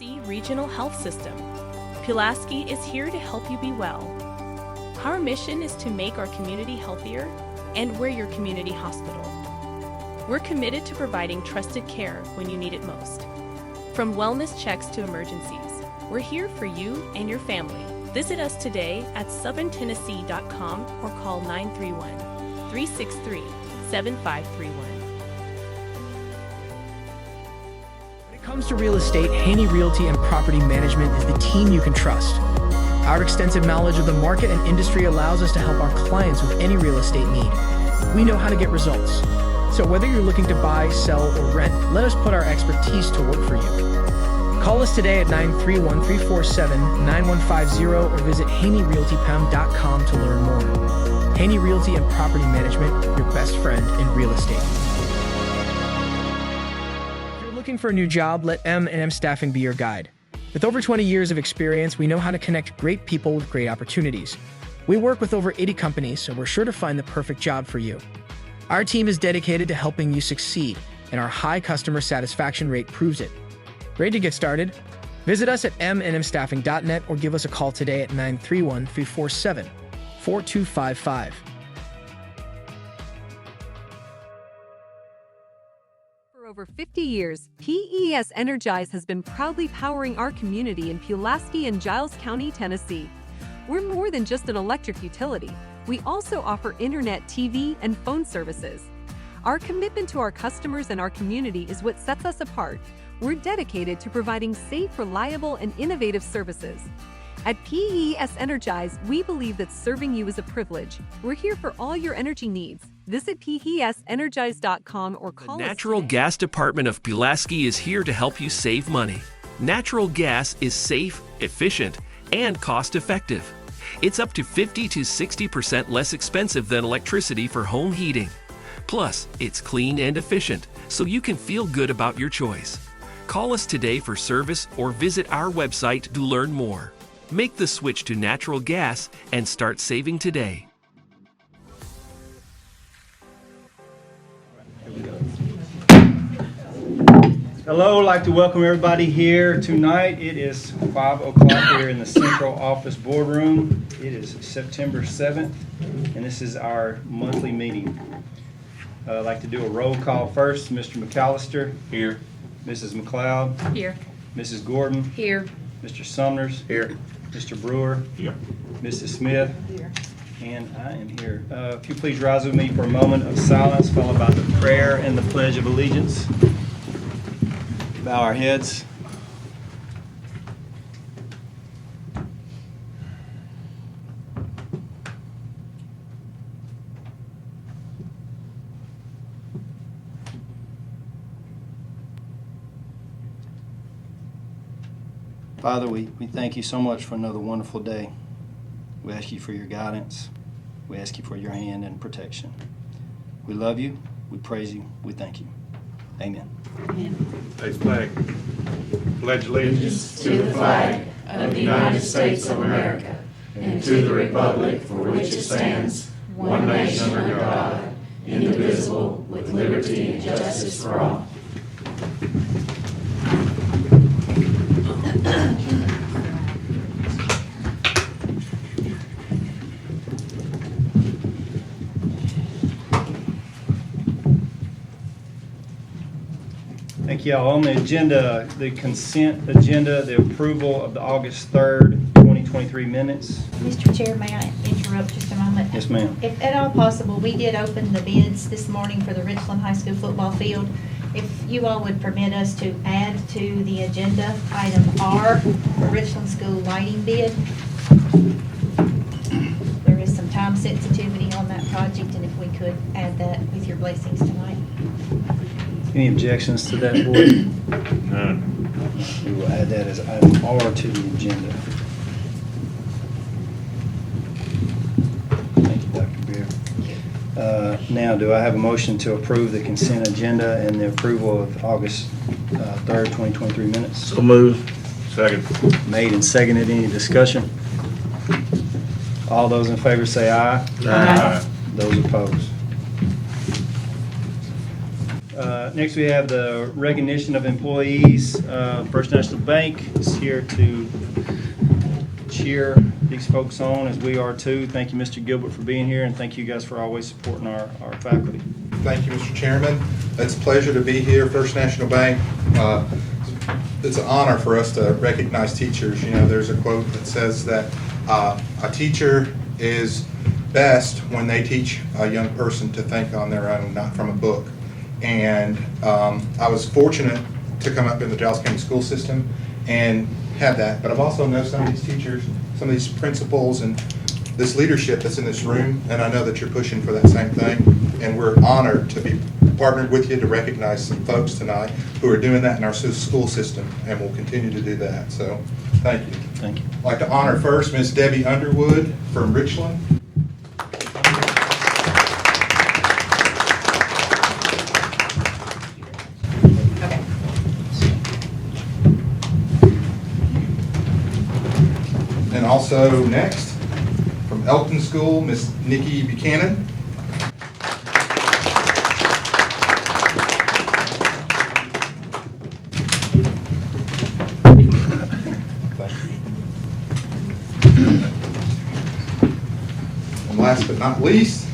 Tennessee Regional Health System. Pulaski is here to help you be well. Our mission is to make our community healthier, and we're your community hospital. We're committed to providing trusted care when you need it most. From wellness checks to emergencies, we're here for you and your family. Visit us today at southerntennessee.com or call 931-363-7531. When it comes to real estate, Haney Realty and Property Management is the team you can trust. Our extensive knowledge of the market and industry allows us to help our clients with any real estate need. We know how to get results. So whether you're looking to buy, sell, or rent, let us put our expertise to work for you. Call us today at 931-347-9150 or visit HaneyRealtyPM.com to learn more. Haney Realty and Property Management, your best friend in real estate. If you're looking for a new job, let M&M Staffing be your guide. With over 20 years of experience, we know how to connect great people with great opportunities. We work with over 80 companies, so we're sure to find the perfect job for you. Our team is dedicated to helping you succeed, and our high customer satisfaction rate proves it. Ready to get started? Visit us at mnmstaffing.net or give us a call today at 931-347-4255. For over 50 years, PES Energize has been proudly powering our community in Pulaski and Giles County, Tennessee. We're more than just an electric utility. We also offer internet, TV, and phone services. Our commitment to our customers and our community is what sets us apart. We're dedicated to providing safe, reliable, and innovative services. At PES Energize, we believe that serving you is a privilege. We're here for all your energy needs. Visit PESEnergize.com or call us. The Natural Gas Department of Pulaski is here to help you save money. Natural gas is safe, efficient, and cost-effective. It's up to 50 to 60% less expensive than electricity for home heating. Plus, it's clean and efficient, so you can feel good about your choice. Call us today for service or visit our website to learn more. Make the switch to natural gas and start saving today. Hello, I'd like to welcome everybody here tonight. It is 5 o'clock here in the central office boardroom. It is September 7th, and this is our monthly meeting. I'd like to do a roll call first. Mr. McAllister. Here. Mrs. McLeod. Here. Mrs. Gordon. Here. Mr. Sumners. Here. Mr. Brewer. Here. Mrs. Smith. Here. And I am here. If you please rise with me for a moment of silence, followed by the prayer and the Pledge of Allegiance. Bow our heads. Father, we thank you so much for another wonderful day. We ask you for your guidance. We ask you for your hand and protection. We love you. We praise you. We thank you. Amen. Please flag. Pledge allegiance To the flag of the United States of America and to the republic for which it stands, one nation under God, indivisible, with liberty and justice for all. Thank you all. On the agenda, the consent agenda, the approval of the August 3rd, 2023 minutes. Mr. Chair, may I interrupt just a moment? Yes, ma'am. If at all possible, we did open the bids this morning for the Richland High School football field. If you all would permit us to add to the agenda item R, the Richland School lighting bid. There is some time sensitivity on that project, and if we could add that with your blessings tonight. Any objections to that, board? None. We will add that as item R to the agenda. Thank you, Dr. Beer. Now, do I have a motion to approve the consent agenda and the approval of August 3rd, 2023 minutes? So moved. Second. Made and seconded. Any discussion? All those in favor say aye. Aye. Those opposed. Next, we have the recognition of employees. First National Bank is here to cheer these folks on, as we are too. Thank you, Mr. Gilbert, for being here, and thank you guys for always supporting our faculty. Thank you, Mr. Chairman. It's a pleasure to be here, First National Bank. It's an honor for us to recognize teachers. You know, there's a quote that says that a teacher is best when they teach a young person to think on their own, not from a book. And I was fortunate to come up in the Giles County school system and have that, but I've also known some of these teachers, some of these principals, and this leadership that's in this room, and I know that you're pushing for that same thing, and we're honored to be partnered with you to recognize some folks tonight who are doing that in our school system, and will continue to do that. So, thank you. Thank you. I'd like to honor first Ms. Debbie Underwood from Richland. And also next, from Elton School, Miss Nikki Buchanan. And last but not least,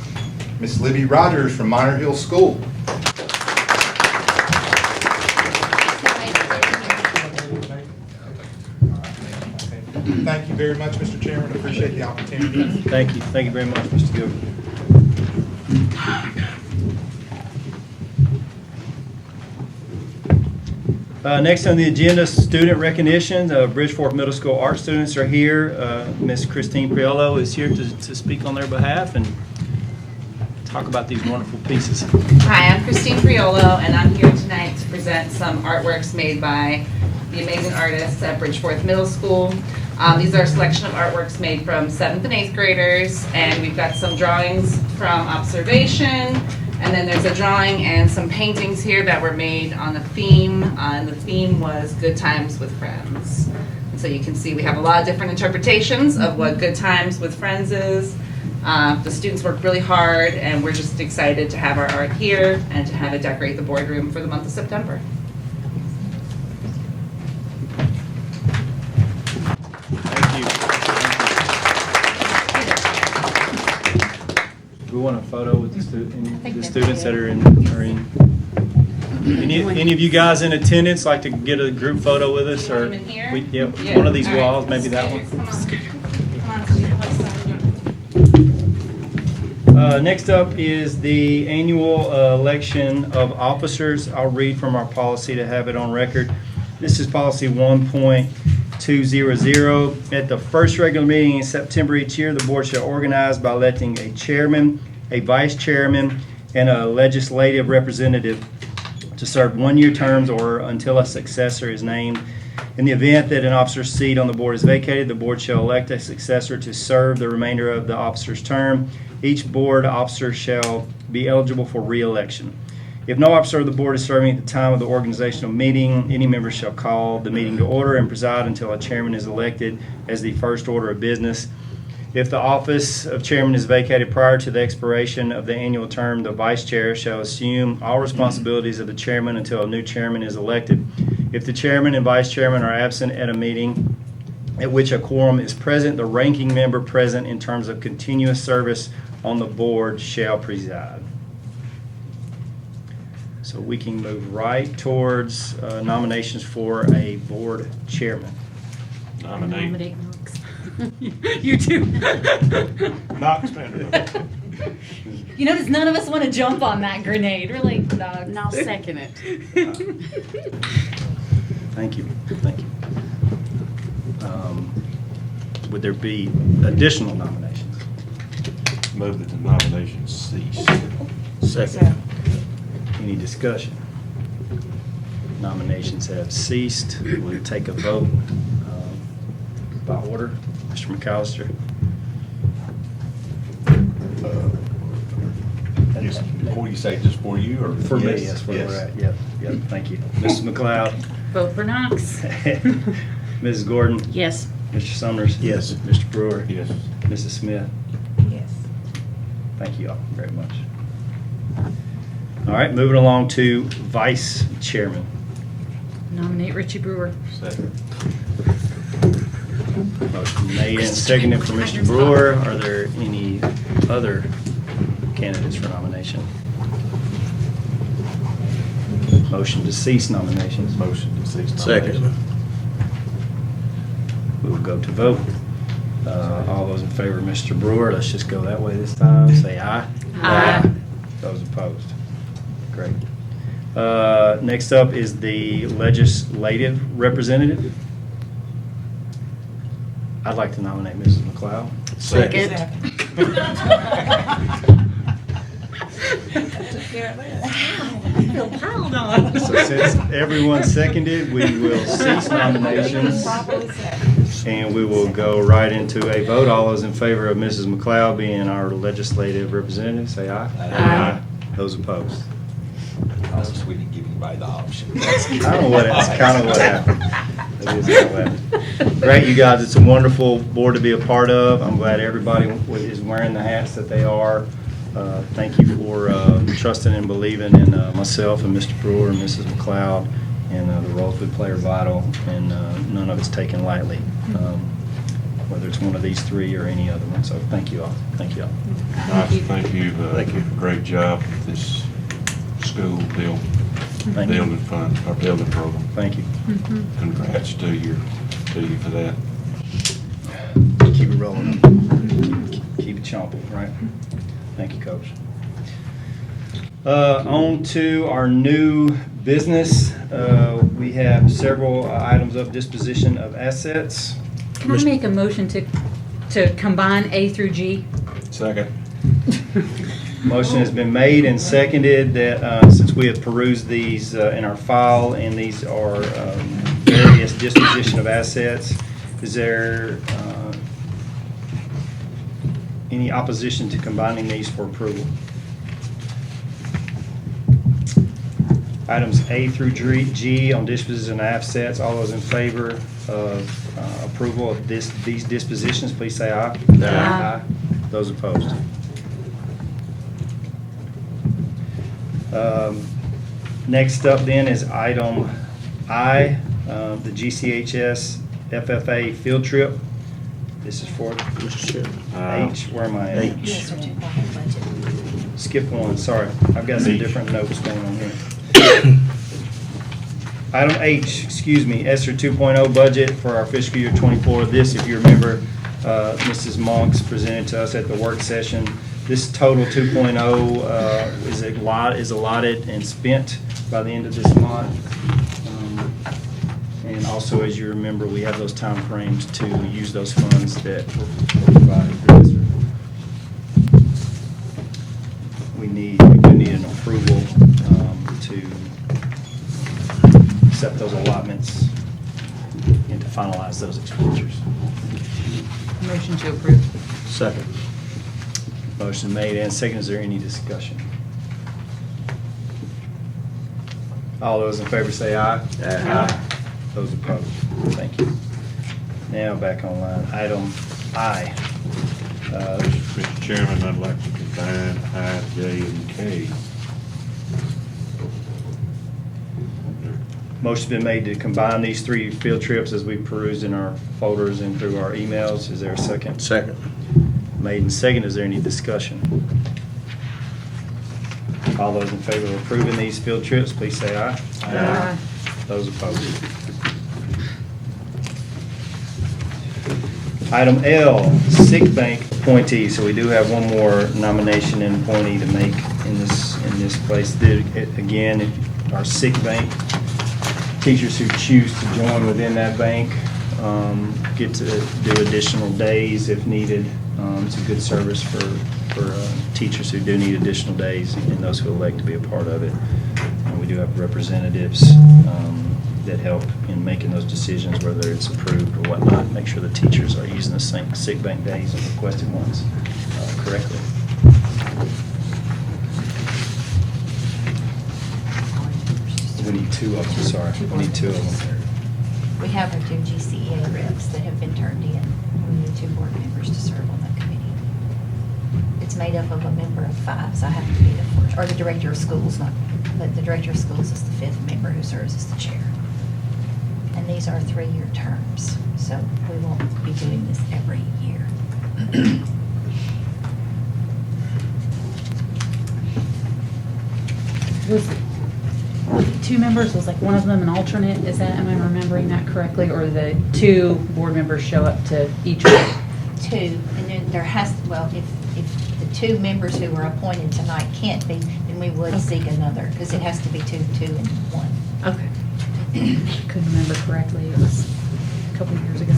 Miss Libby Rogers from Minor Hill School. Thank you very much, Mr. Chairman. I appreciate the opportunity. Thank you. Thank you very much, Mr. Gilbert. Next on the agenda, student recognition. Bridgeforth Middle School art students are here. Miss Christine Priolo is here to speak on their behalf and talk about these wonderful pieces. Hi, I'm Christine Priolo, and I'm here tonight to present some artworks made by the amazing artists at Bridgeforth Middle School. These are a selection of artworks made from 7th and 8th graders, and we've got some drawings from observation, and then there's a drawing and some paintings here that were made on a theme, and the theme was Good Times with Friends. And so you can see we have a lot of different interpretations of what Good Times with Friends is. The students worked really hard, and we're just excited to have our art here and to have it decorate the boardroom for the month of September. We want a photo with the students that are in. Any of you guys in attendance like to get a group photo with us, or one of these walls, maybe that one. Next up is the annual election of officers. I'll read from our policy to have it on record. This is policy 1.200. At the first regular meeting in September each year, the board shall organize by electing a chairman, a vice chairman, and a legislative representative to serve one-year terms or until a successor is named. In the event that an officer's seat on the board is vacated, the board shall elect a successor to serve the remainder of the officer's term. Each board officer shall be eligible for re-election. If no officer of the board is serving at the time of the organizational meeting, any member shall call the meeting to order and preside until a chairman is elected as the first order of business. If the office of chairman is vacated prior to the expiration of the annual term, the vice chair shall assume all responsibilities of the chairman until a new chairman is elected. If the chairman and vice chairman are absent at a meeting at which a quorum is present, the ranking member present in terms of continuous service on the board shall preside. So we can move right towards nominations for a board chairman. Nominate. Knox. You too. Knox Vanderbilt. You notice none of us want to jump on that grenade. We're like, Knox. And I'll second it. Thank you. Thank you. Would there be additional nominations? Move that the nominations cease. Second. Any discussion? Nominations have ceased. We'll take a vote by order. Mr. McAllister. Just before you say just for you, or For me, yes? that's where we're Yes. at. Yep, thank you. Mrs. McLeod. Vote for Knox. Mrs. Gordon. Yes. Mr. Summers. Yes. Mr. Brewer. Yes. Mrs. Smith. Yes. Thank you all very much. All right, moving along to vice chairman. Nominate Richie Brewer. Second. Motion made and seconded for Mr. Brewer. Are there any other candidates for nomination? Motion to cease nominations. Motion to cease Second. nomination. We will go to vote. All those in favor of Mr. Brewer, let's just go that way this time. Say aye. Aye. Those opposed? Great. Next up is the legislative representative. I'd like to nominate Mrs. McLeod. Second. So since everyone seconded, we will cease nominations and we will go right into a vote. All those in favor of Mrs. McLeod being our legislative representative, say aye. Aye. Those opposed? Also, we didn't give anybody the option. That's kind of what happened. That is kind of what happened. Great, you guys. It's a wonderful board to be a part of. I'm glad everybody is wearing the hats that they are. Thank you for trusting and believing in myself and Mr. Brewer and Mrs. McLeod, and the roles we play are vital, and none of it's taken lightly, whether it's one of these three or any other one. So thank you all. Thank you all. Nice, thank you. Thank you. Great job with this school Thank you. building fund, our building program. Thank you. Congrats to you for that. Keep it rolling. Keep it chomping, right? Thank you, Coach. On to our new business. We have several items of disposition of assets. Can I make a motion to combine A through G? Second. Motion has been made and seconded that since we have perused these in our file, and these are various disposition of assets, is there any opposition to combining these for approval? Items A through G on disposition of assets. All those in favor of approval of these dispositions, please say aye. Aye. Those opposed? Next up then is item I, the GCHS FFA field trip. This is for Mr. Chairman. H, where am I at? H. Skip one, sorry. I've got some different notes going on here. Item H, excuse me, ESSER 2.0 budget for our fiscal year '24. This, if you remember, Mrs. Monks presented to us at the work session. This total 2.0 is allotted and spent by the end of this month. And also, as you remember, we have those time frames to use those funds that were provided for ESSER. We do need an approval to accept those allotments and to finalize those expenditures. Motion to approve. Second. Motion made and seconded. Is there any discussion? All those in favor say aye. Aye. Those opposed? Thank you. Now back online. Item I. Mr. Chairman, I'd like to combine I, J, and K. Motion's been made to combine these three field trips as we perused in our folders and through our emails. Is there a second? Second. Made and seconded. Is there any discussion? All those in favor of approving these field trips, please say aye. Aye. Those opposed? Item L, sick bank appointee. So we do have one more nomination and appointee to make in this place. Again, if our sick bank teachers who choose to join within that bank get to do additional days if needed. It's a good service for teachers who do need additional days and those who elect to be a part of it. We do have representatives that help in making those decisions, whether it's approved or whatnot, make sure the teachers are using the same sick bank days and requested ones correctly. We need two of them, sorry. We need two of them. We have our two GCEA reps that have been turned in. We need two board members to serve on that committee. it's made up of a member of 5, so I have to be the fourth, or the director of schools, but the director of schools is the 5th member who serves as the chair. And these are 3-year terms, so we won't be doing this every year. Was it 2 members, was like one of them an alternate? Is that, am I remembering that correctly? Or the 2 board members show up to each one? 2, and then there has, well, if the 2 members who were appointed tonight can't be, then we would seek another, because it has to be 2, 2, and 1. Okay. Couldn't remember correctly. It was a couple of years ago.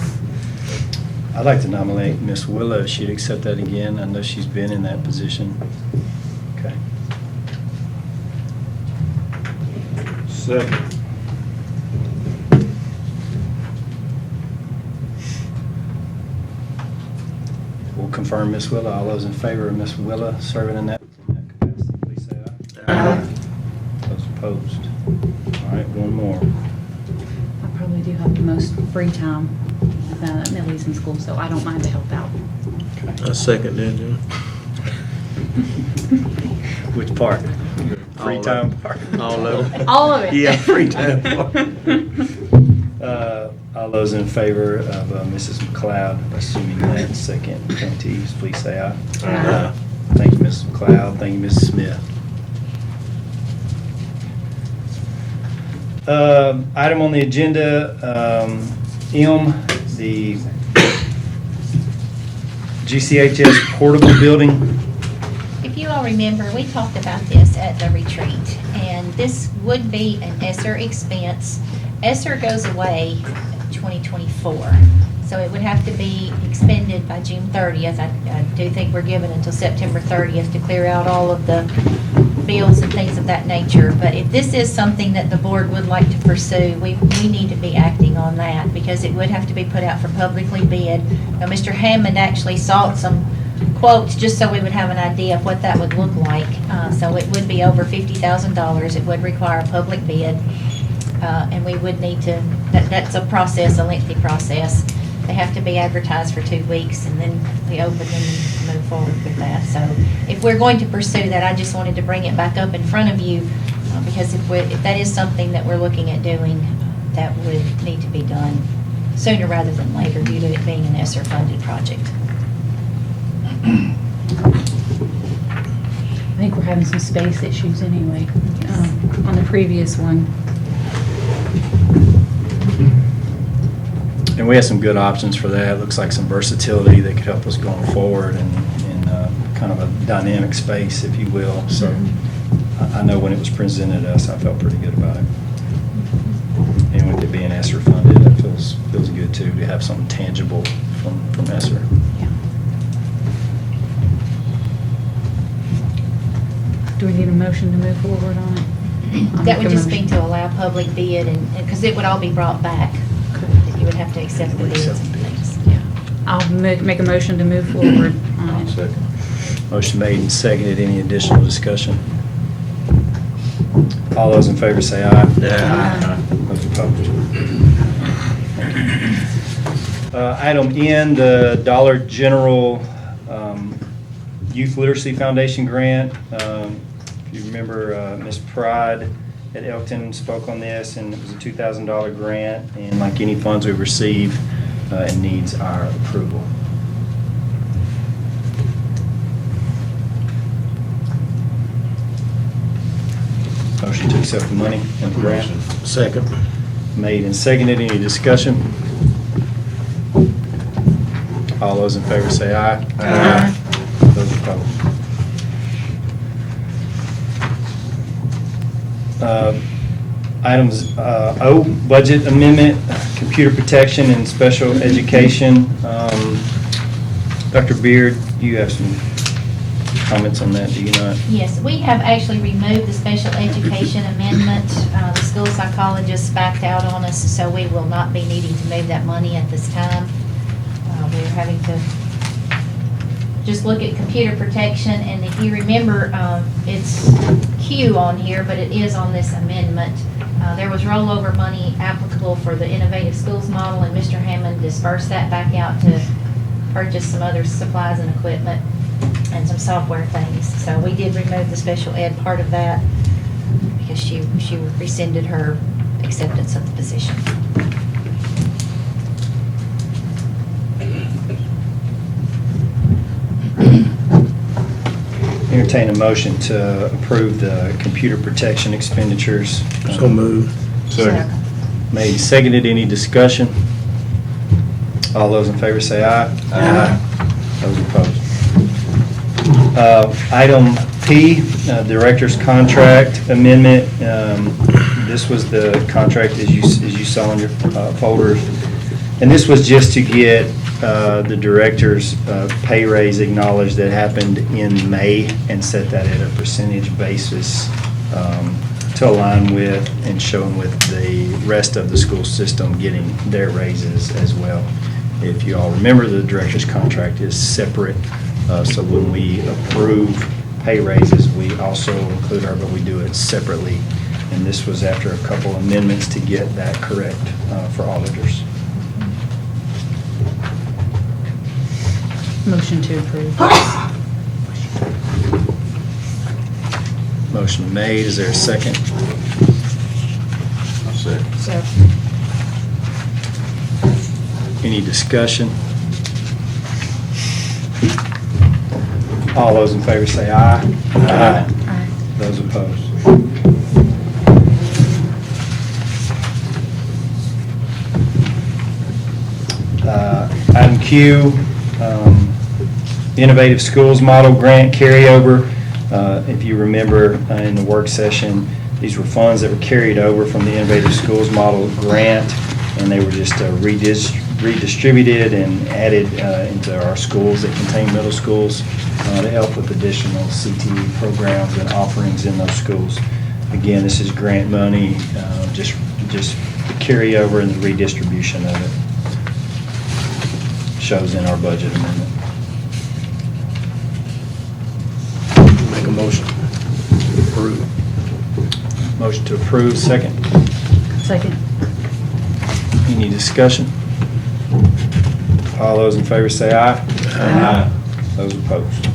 I'd like to nominate Miss Willa if she'd accept that again. I know she's been in that position. Okay. Second. We'll confirm Miss Willa. All those in favor of Miss Willa serving in that capacity, please say aye. Aye. Those opposed? All right, one more. I probably do have the most free time. Millie's in school, so I don't mind to help out. I second that, Jim. Which part? Free All time of it. part? All of it. All of it. Yeah, free time part. All those in favor of Mrs. McLeod, assuming that second appointees, please say aye. Aye. Thank you, Mrs. McLeod. Thank you, Mrs. Smith. Item on the agenda, M, the GCHS portable building. If you all remember, we talked about this at the retreat, and this would be an ESSER expense. ESSER goes away 2024, so it would have to be expended by June 30th. I do think we're given until September 30th to clear out all of the bills and things of that nature. But if this is something that the board would like to pursue, we need to be acting on that, because it would have to be put out for publicly bid. Now, Mr. Hammond actually sought some quotes just so we would have an idea of what that would look like. So it would be over $50,000. It would require a public bid. And we would need to, that's a process, a lengthy process. They have to be advertised for 2 weeks, and then we open them and move forward with that. So if we're going to pursue that, I just wanted to bring it back up in front of you, because if that is something that we're looking at doing, that would need to be done sooner rather than later due to it being an ESSER-funded project. I think we're having some space issues anyway, on the previous one. And we have some good options for that. It looks like some versatility that could help us going forward, and kind of a dynamic space, if you will. So I know when it was presented to us, I felt pretty good about it. And with it being ESSER funded, that feels good too, to have something tangible from ESSER. Do we need a motion to move forward on it? That would just be to allow public bid, and because it would all be brought back. You would have to accept the bids and things. Yeah. I'll make a motion to move forward on it. Second. Motion made and seconded. Any additional discussion? All those in favor say aye. Aye. Those opposed? Item N, the Dollar General Youth Literacy Foundation grant. If you remember, Ms. Pride at Elkton spoke on this, and it was a $2,000 grant, and like any funds we receive, it needs our approval. Motion to accept the money and the grant. Second. Made and seconded. Any discussion? All those in favor say aye. Aye. Those opposed? Items O, budget amendment, computer protection and special education. Dr. Beard, you have some comments on that, do you not? Yes, we have actually removed the special education amendment. The school psychologist backed out on us, so we will not be needing to move that money at this time. We're having to just look at computer protection, and if you remember, it's Q on here, but it is on this amendment. There was rollover money applicable for the Innovative Schools model, and Mr. Hammond dispersed that back out to purchase some other supplies and equipment. and some software things. So we did remove the special ed part of that because she rescinded her acceptance of the position. Entertain a motion to approve the computer protection expenditures. So moved. Second. Made, seconded, any discussion? All those in favor say aye. Aye. Those opposed. Item P, Director's Contract Amendment. This was the contract as you saw in your folders. And this was just to get the director's pay raise acknowledged that happened in May and set that at a percentage basis to align with and showing with the rest of the school system getting their raises as well. If you all remember, the director's contract is separate, so when we approve pay raises, we also include her, but we do it separately. And this was after a couple amendments to get that correct for auditors. Motion to approve. Motion made, is there a second? I'll second. Any discussion? All those in favor say aye. Aye. Those opposed? Item Q, Innovative Schools Model Grant Carryover. If you remember in the work session, these were funds that were carried over from the Innovative Schools Model Grant, and they were just redistributed and added into our schools that contain middle schools to help with additional CTE programs and offerings in those schools. Again, this is grant money, just the carryover and the redistribution of it. Shows in our budget amendment. Make a motion. Approve. Motion to approve, second. Second. Any discussion? All those in favor say aye. Aye. Those opposed.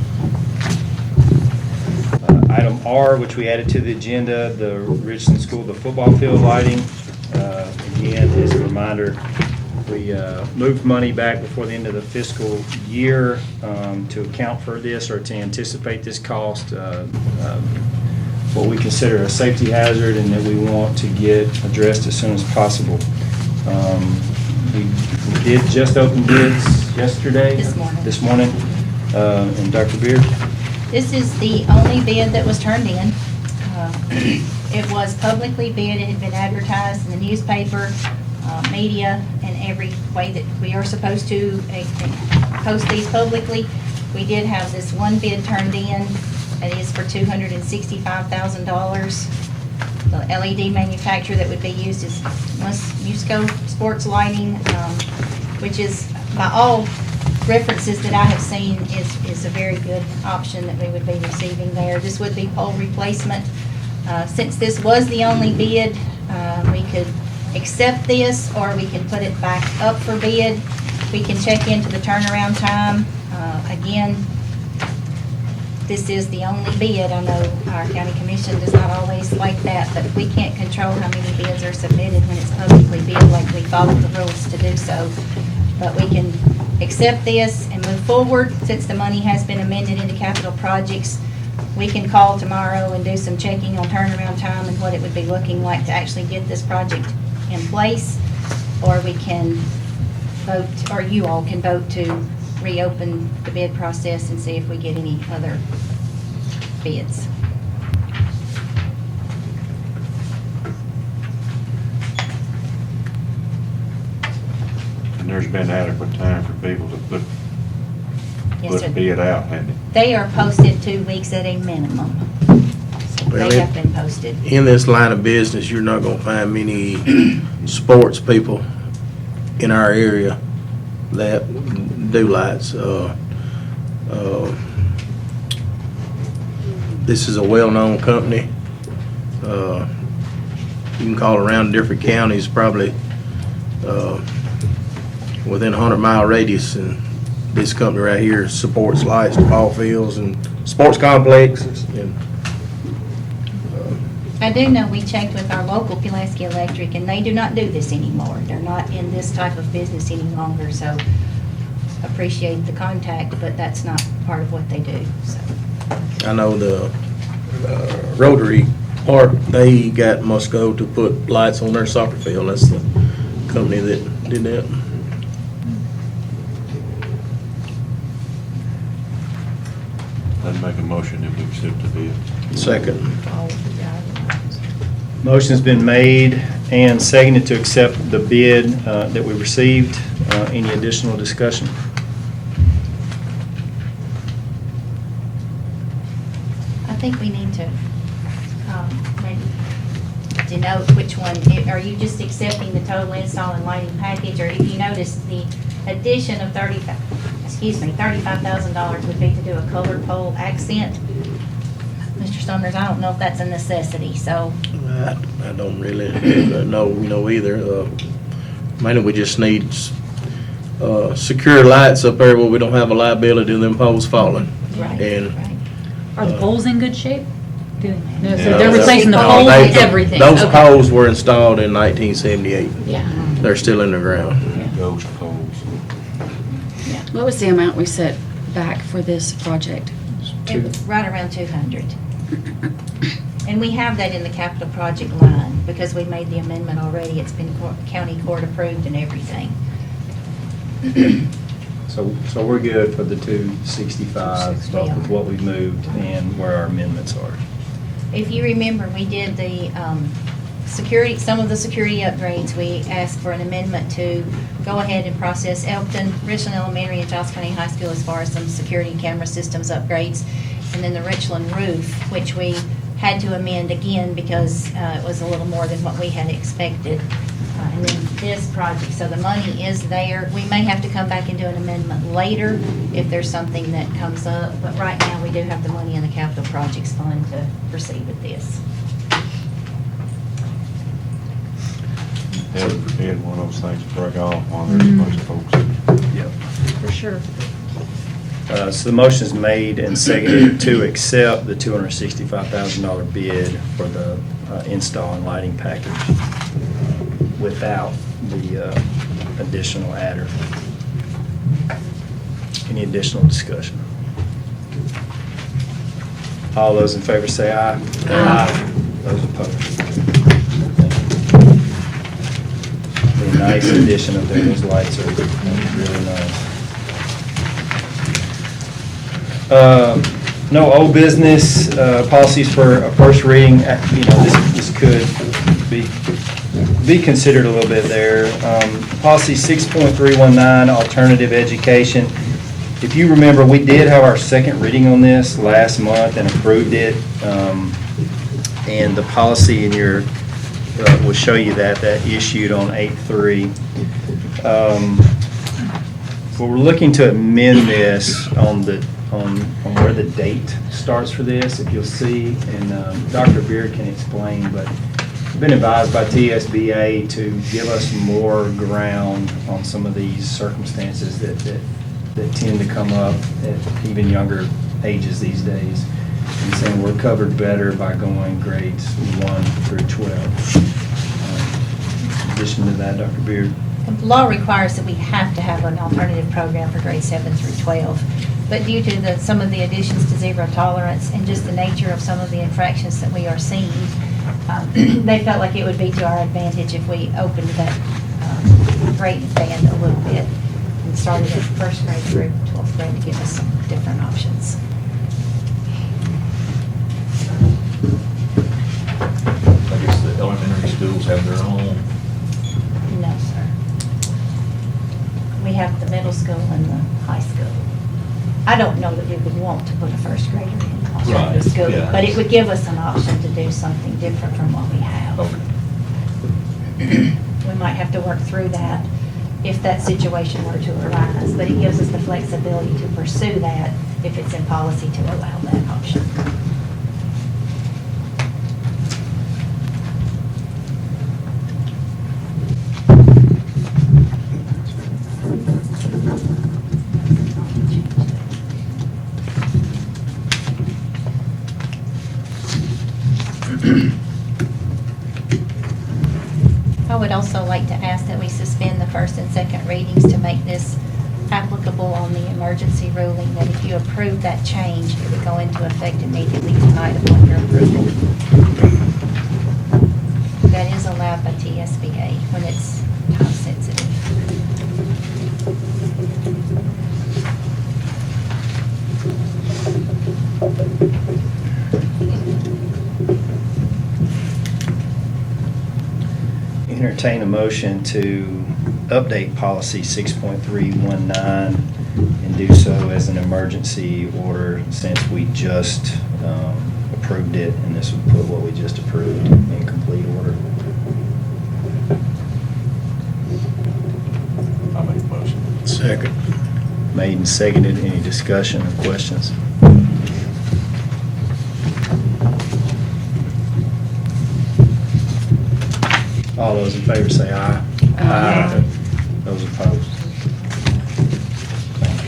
Item R, which we added to the agenda, the Richland School, the football field lighting. Again, as a reminder, we moved money back before the end of the fiscal year to account for this or to anticipate this cost. What we consider a safety hazard and that we want to get addressed as soon as possible. We did just open bids yesterday. This morning. And Dr. Beard? This is the only bid that was turned in. It was publicly bid, it had been advertised in the newspaper, media, and every way that we are supposed to post these publicly. We did have this one bid turned in. It is for $265,000. The LED manufacturer that would be used is Musco Sports Lighting, which is, by all references that I have seen, is a very good option that we would be receiving there. This would be pole replacement. Since this was the only bid, we could accept this or we can put it back up for bid. We can check into the turnaround time. Again, this is the only bid. I know our county commission does not always like that, but we can't control how many bids are submitted when it's publicly bid, like we follow the rules to do so. But we can accept this and move forward. Since the money has been amended into capital projects, we can call tomorrow and do some checking on turnaround time and what it would be looking like to actually get this project in place. Or we can vote, or you all can vote to reopen the bid process and see if we get any other bids. And there's been adequate time for people to put Yes, sir. bid out, hasn't it? They are posted 2 weeks at a minimum. So Well, they have been posted. In this line of business, you're not gonna find many sports people in our area that do lights. This is a well-known company. You can call around different counties, probably within a 100-mile radius, and this company right here supports lights to ball fields and sports complexes. And I do know we checked with our local Pulaski Electric, and they do not do this anymore. They're not in this type of business any longer, so appreciate the contact, but that's not part of what they do, so. I know the Rotary Park, they got Musco to put lights on their soccer field. That's the company that did that. I'd make a motion if we accept the bid. Second. Motion's been made and seconded to accept the bid that we received. Any additional discussion? I think we need to maybe denote which one. Are you just accepting the total install and lighting package, or if you notice the addition of $35,000 would be to do a color pole accent? Mr. Summers, I don't know if that's a necessity, so. I don't really know either. Mainly we just need secure lights up there where we don't have a liability of them poles falling. Right, And right. Are the poles in good shape? So Yeah. they're replacing the No, poles they- and everything? Those Okay. poles were installed in 1978. Yeah. They're still in the ground. Ghost poles. What was the amount we set back for this project? It was right around 200. And we have that in the capital project line because we made the amendment already. It's been county court approved and everything. So we're good for the 265, both with what we've moved and where our amendments are. If you remember, we did the security, some of the security upgrades. We asked for an amendment to go ahead and process Elkton, Richland Elementary, and Giles County High School as far as some security camera systems upgrades. And then the Richland roof, which we had to amend again because it was a little more than what we had expected. And then this project, so the money is there. We may have to come back and do an amendment later if there's something that comes up. But right now, we do have the money in the capital projects fund to proceed with this. Had one of those things break off while there's a bunch of folks. Yep. For sure. So the motion is made and seconded to accept the $265,000 bid for the install and lighting package without the additional adder. Any additional discussion? All those in favor say aye. Aye. Those opposed? Be a nice addition up there. Those lights are really nice. No old business, policies for a first reading. You know, this could be considered a little bit there. Policy 6.319, alternative education. If you remember, we did have our second reading on this last month and approved it. And the policy in your, will show you that issued on 8/3. But we're looking to amend this on where the date starts for this, if you'll see, and Dr. Beard can explain, but I've been advised by TSBA to give us more ground on some of these circumstances that tend to come up at even younger ages these days. And saying we're covered better by going grades 1 through 12. In addition to that, Dr. Beard. The law requires that we have to have an alternative program for grades 7 through 12. But due to some of the additions to zero tolerance and just the nature of some of the infractions that we are seeing, they felt like it would be to our advantage if we opened that grade band a little bit and started at first grade through 12th grade to give us some different options. I guess the elementary schools have their own. No, sir. We have the middle school and the high school. I don't know that we would want to put a first grader in alternative Right, school, yeah. but it would give us an option to do something different from what we have. Okay. We might have to work through that if that situation were to arise, but it gives us the flexibility to pursue that if it's in policy to allow that option. make this applicable on the emergency ruling, that if you approve that change, it would go into effect immediately tonight upon your approval. That is allowed by TSBA when it's time sensitive. Entertain a motion to update policy 6.319 and do so as an emergency order since we just approved it, and this would put what we just approved in complete order. I'll make the motion. Second. Made and seconded. Any discussion or questions? All those in favor say aye. Aye. Those opposed? Thank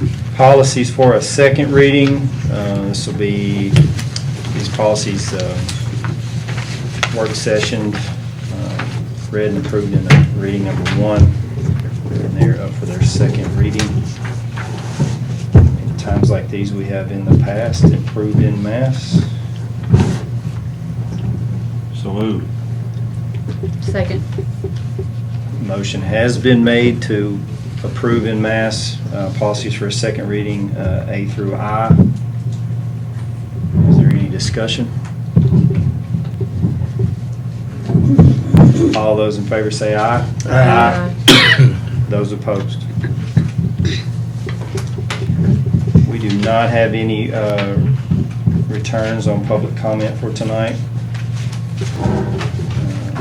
you. Policies for a second reading. This will be these policies work session read and approved in reading number 1. And they're up for their second reading. In times like these we have in the past improved en masse. So moved. Second. Motion has been made to approve en masse policies for a second reading, A through I. Is there any discussion? All those in favor say aye. Aye. Those opposed? We do not have any returns on public comment for tonight.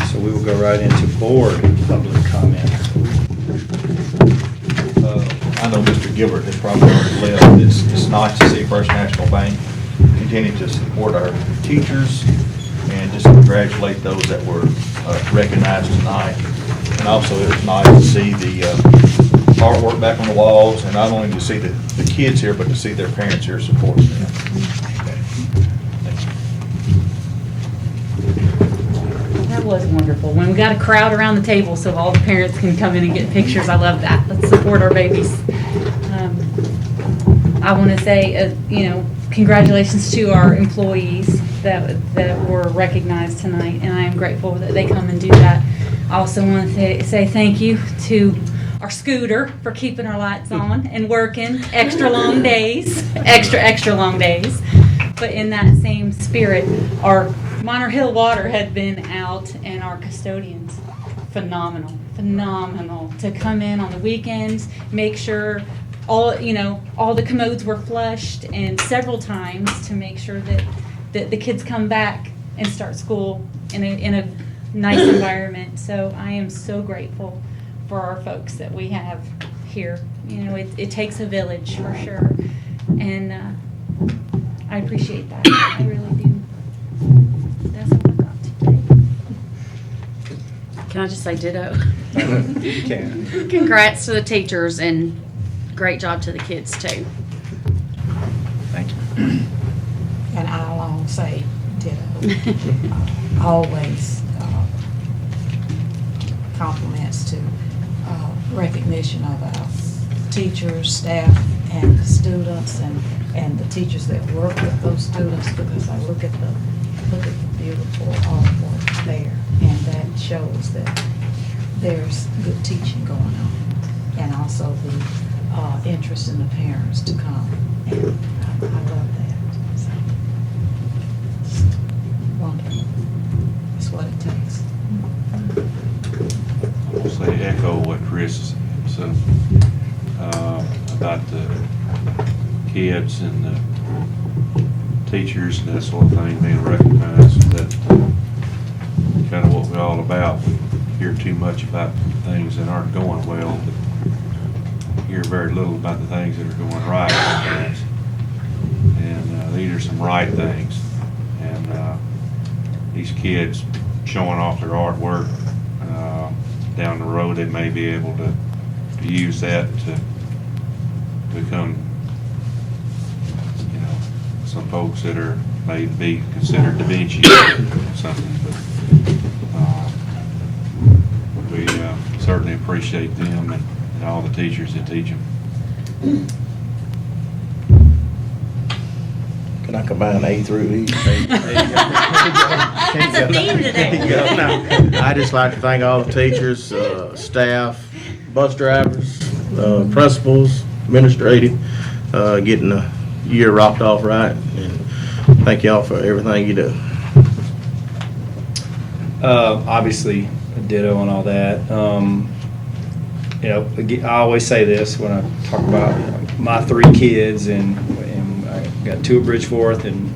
So we will go right into board public comment. I know Mr. Gilbert has probably already left. It's nice to see First National Bank continue to support our teachers and just congratulate those that were recognized tonight. And also it was nice to see the artwork back on the walls, and not only to see the kids here, but to see their parents here supporting them. That was wonderful. When we got a crowd around the table so all the parents can come in and get pictures, I love that. Let's support our babies. I want to say, congratulations to our employees that were recognized tonight, and I am grateful that they come and do that. I also want to say thank you to our scooter for keeping our lights on and working extra long days, extra long days. But in that same spirit, our Minor Hill Water had been out, and our custodians, phenomenal to come in on the weekends, make sure all the commodes were flushed, and several times to make sure that the kids come back and start school in a nice environment. So I am so grateful for our folks that we have here. It takes a village for sure, and I appreciate that. I really do. That's all I got today. Can I just say ditto? You can. Congrats to the teachers and great job to the kids too. Thank you. And I'll say ditto. Always compliments to recognition of our teachers, staff, and the students, and the teachers that work with those students, because I look at the beautiful artwork there, and that shows that there's good teaching going on, and also the interest in the parents to come, and I love that. So, it's wonderful. It's what it takes. I'll say echo what Chris said about the kids and the teachers and that sort of thing being recognized. That kind of what we're all about. We hear too much about things that aren't going well, but hear very little about the things that are going right sometimes. And these are some right things. And these kids showing off their artwork, down the road they may be able to use that to become, some folks that are may be considered Da Vinci or something. But certainly appreciate them and all the teachers that teach them. Can I combine A through E? That's a theme today. I'd just like to thank all the teachers, staff, bus drivers, principals, administrative, getting the year rocked off right. And thank y'all for everything you do. Obviously, ditto on all that. You know, I always say this when I talk about my 3 kids, and I got 2 at Bridgeforth and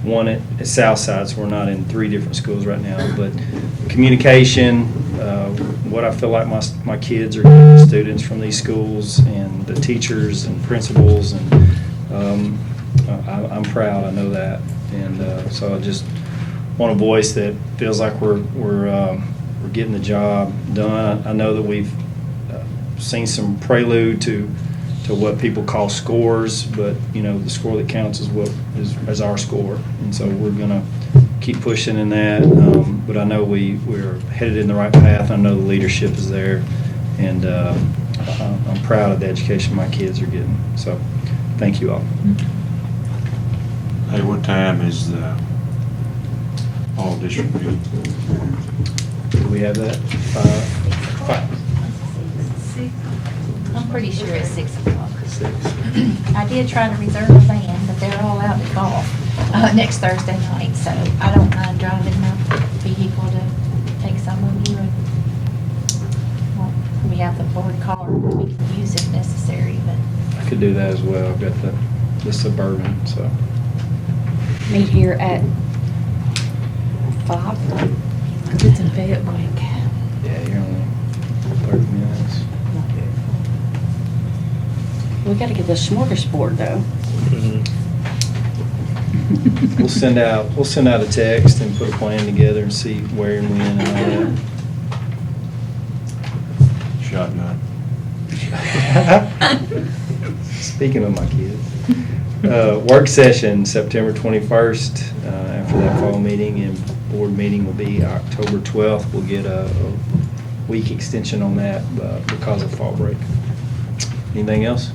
1 at Southside, so we're not in 3 different schools right now. But communication, what I feel like my kids are getting, students from these schools, and the teachers and principals, and I'm proud. I know that, and so I just want a voice that feels like we're getting the job done. I know that we've seen some prelude to what people call scores, but you know, the score that counts is our score, and so we're gonna keep pushing in that. But I know we're headed in the right path. I know the leadership is there, and I'm proud of the education my kids are getting. So, thank you all. Hey, what time is the all district meeting? Do we have that? 5. I'm pretty sure it's 6 o'clock. 6. I did try to reserve a van, but they're all out at golf next Thursday night, so I don't mind driving my vehicle to take some of you. Well, we have the Ford car that we can use if necessary, but. I could do that as well. I've got the Suburban, so. Meet here at 5. Because it's in Fayetteville. Yeah, you're only 30 minutes. We gotta get the smorgasbord though. We'll send out a text and put a plan together and see where and when and all Shotgun. that. Speaking of my kids, work session September 21st. After that fall meeting, and board meeting will be October 12th. We'll get a week extension on that because of fall break. Anything else?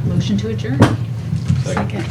Motion to adjourn. Second.